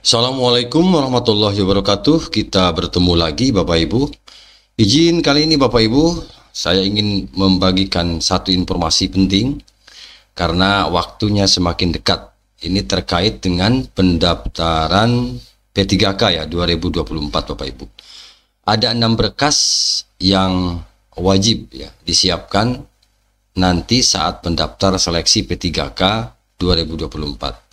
Assalamualaikum warahmatullahi wabarakatuh. Kita bertemu lagi Bapak Ibu. Izin kali ini Bapak Ibu, saya ingin membagikan satu informasi penting karena waktunya semakin dekat. Ini terkait dengan pendaftaran P3K ya 2024 Bapak Ibu. Ada 6 berkas yang wajib ya disiapkan nanti saat pendaftar seleksi P3K 2024.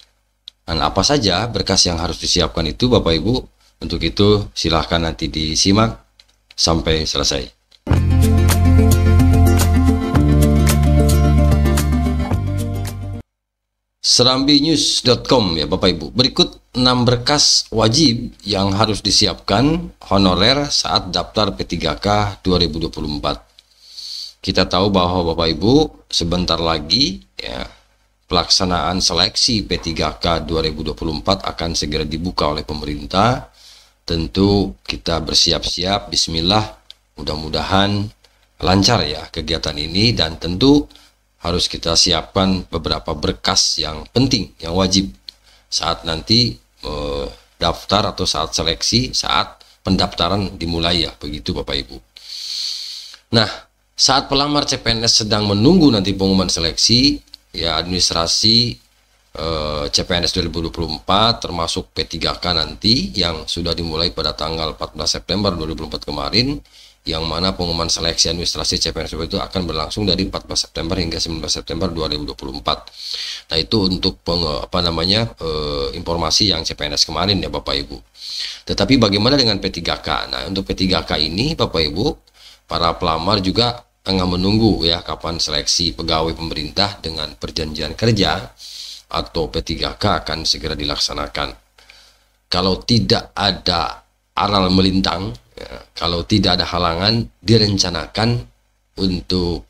Dan apa saja berkas yang harus disiapkan itu Bapak Ibu? Untuk itu silahkan nanti disimak sampai selesai. Serambinews.com ya Bapak Ibu. Berikut 6 berkas wajib yang harus disiapkan honorer saat daftar P3K 2024. Kita tahu bahwa Bapak Ibu sebentar lagi ya pelaksanaan seleksi P3K 2024 akan segera dibuka oleh pemerintah. Tentu kita bersiap-siap, bismillah, mudah-mudahan lancar ya kegiatan ini, dan tentu harus kita siapkan beberapa berkas yang penting, yang wajib saat nanti daftar atau saat seleksi, saat pendaftaran dimulai ya, begitu Bapak Ibu. Nah, saat pelamar CPNS sedang menunggu nanti pengumuman seleksi, ya administrasi CPNS 2024 termasuk P3K nanti yang sudah dimulai pada tanggal 14 September 2024 kemarin, yang mana pengumuman seleksi administrasi CPNS itu akan berlangsung dari 14 September hingga 19 September 2024. Nah, itu untuk informasi yang CPNS kemarin ya Bapak Ibu. Tetapi bagaimana dengan P3K? Nah, untuk P3K ini Bapak Ibu, para pelamar juga tengah menunggu ya kapan seleksi pegawai pemerintah dengan perjanjian kerja atau P3K akan segera dilaksanakan. Kalau tidak ada aral melintang ya, kalau tidak ada halangan, direncanakan untuk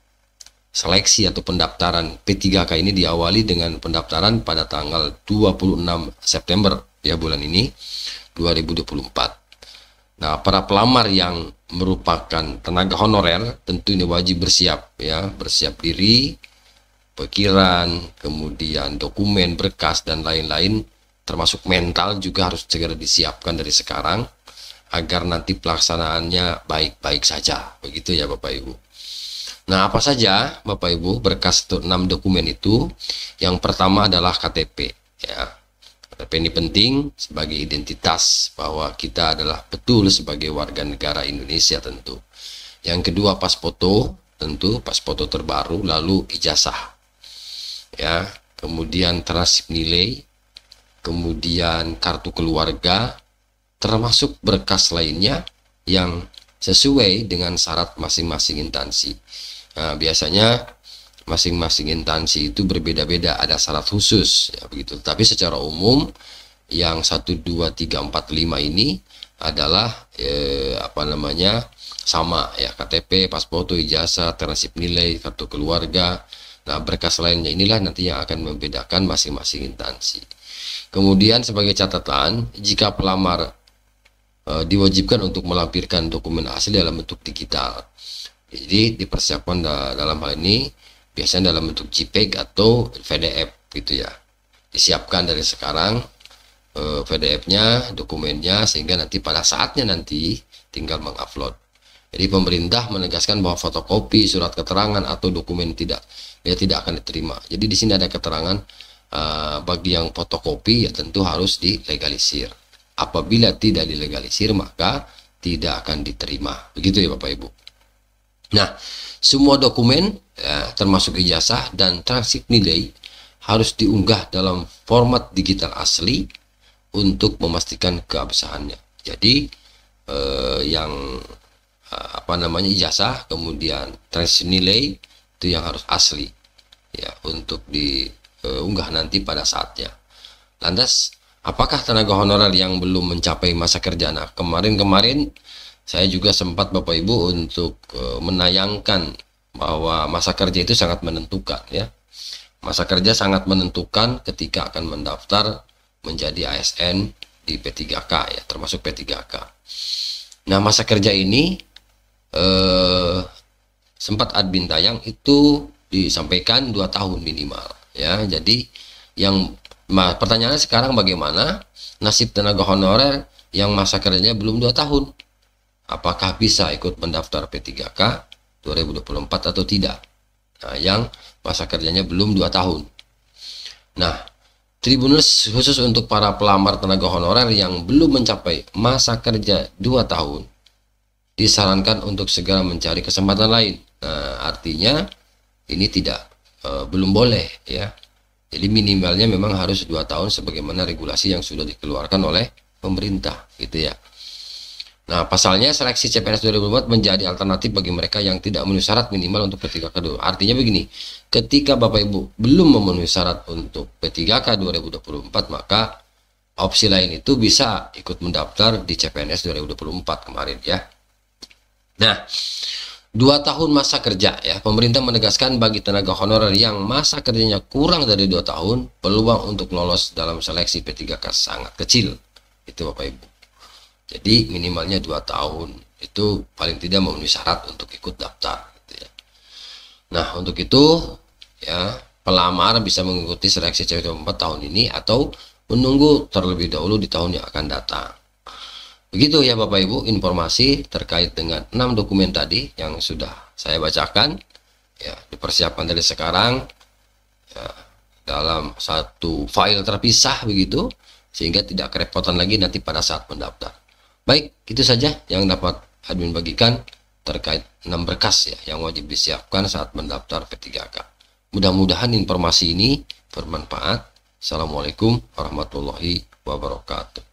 seleksi atau pendaftaran P3K ini diawali dengan pendaftaran pada tanggal 26 September ya bulan ini 2024. Nah, para pelamar yang merupakan tenaga honorer tentu ini wajib bersiap ya, bersiap diri, pikiran, kemudian dokumen, berkas dan lain-lain, termasuk mental juga harus segera disiapkan dari sekarang agar nanti pelaksanaannya baik-baik saja. Begitu ya Bapak Ibu. Nah, apa saja Bapak Ibu berkas 6 dokumen itu? Yang pertama adalah KTP ya. KTP ini penting sebagai identitas bahwa kita adalah betul sebagai warga negara Indonesia tentu. Yang kedua pas foto, tentu pas foto terbaru, lalu ijazah ya, kemudian transkrip nilai, kemudian kartu keluarga, termasuk berkas lainnya yang sesuai dengan syarat masing-masing instansi. Nah, biasanya masing-masing instansi itu berbeda-beda, ada syarat khusus ya begitu. Tapi secara umum yang 1 2 3 4 5 ini adalah sama ya, KTP, pas foto, ijazah, transkrip nilai, kartu keluarga. Nah, berkas lainnya inilah nanti yang akan membedakan masing-masing instansi. Kemudian sebagai catatan, jika pelamar diwajibkan untuk melampirkan dokumen asli dalam bentuk digital. Jadi dipersiapkan dalam hal ini biasanya dalam bentuk JPEG atau PDF gitu ya. Disiapkan dari sekarang PDF-nya, dokumennya, sehingga nanti pada saatnya nanti tinggal mengupload. Jadi pemerintah menegaskan bahwa fotokopi surat keterangan atau dokumen tidak akan diterima. Jadi di sini ada keterangan bagi yang fotokopi ya tentu harus dilegalisir. Apabila tidak dilegalisir maka tidak akan diterima. Begitu ya Bapak Ibu. Nah, semua dokumen ya, termasuk ijazah dan transkrip nilai harus diunggah dalam format digital asli untuk memastikan keabsahannya. Jadi ijazah kemudian transkrip nilai itu yang harus asli ya untuk diunggah nanti pada saatnya. Lantas apakah tenaga honorer yang belum mencapai masa kerja? Nah, kemarin saya juga sempat Bapak Ibu untuk menayangkan bahwa masa kerja itu sangat menentukan ya. Masa kerja sangat menentukan ketika akan mendaftar menjadi ASN di P3K ya, termasuk P3K. Nah, masa kerja ini sempat admin tayang itu disampaikan 2 tahun minimal ya. Jadi yang Nah, pertanyaannya sekarang bagaimana nasib tenaga honorer yang masa kerjanya belum 2 tahun? Apakah bisa ikut mendaftar P3K 2024 atau tidak? Nah, yang masa kerjanya belum 2 tahun. Nah, Tribuners khusus untuk para pelamar tenaga honorer yang belum mencapai masa kerja 2 tahun disarankan untuk segera mencari kesempatan lain. Nah, artinya ini tidak belum boleh ya. Jadi minimalnya memang harus 2 tahun sebagaimana regulasi yang sudah dikeluarkan oleh pemerintah gitu ya. Nah, pasalnya seleksi CPNS 2024 menjadi alternatif bagi mereka yang tidak memenuhi syarat minimal untuk P3K kedua. Artinya begini, ketika Bapak Ibu belum memenuhi syarat untuk P3K 2024, maka opsi lain itu bisa ikut mendaftar di CPNS 2024 kemarin ya. Nah, 2 tahun masa kerja ya, pemerintah menegaskan bagi tenaga honorer yang masa kerjanya kurang dari 2 tahun, peluang untuk lolos dalam seleksi P3K sangat kecil. Itu Bapak Ibu. Jadi minimalnya 2 tahun itu paling tidak memenuhi syarat untuk ikut daftar gitu ya. Nah, untuk itu ya pelamar bisa mengikuti seleksi CPNS 2024 tahun ini atau menunggu terlebih dahulu di tahun yang akan datang. Begitu ya Bapak Ibu informasi terkait dengan 6 dokumen tadi yang sudah saya bacakan ya, dipersiapkan dari sekarang ya, dalam satu file terpisah begitu sehingga tidak kerepotan lagi nanti pada saat mendaftar. Baik, itu saja yang dapat admin bagikan terkait 6 berkas ya yang wajib disiapkan saat mendaftar P3K. Mudah-mudahan informasi ini bermanfaat. Assalamualaikum warahmatullahi wabarakatuh.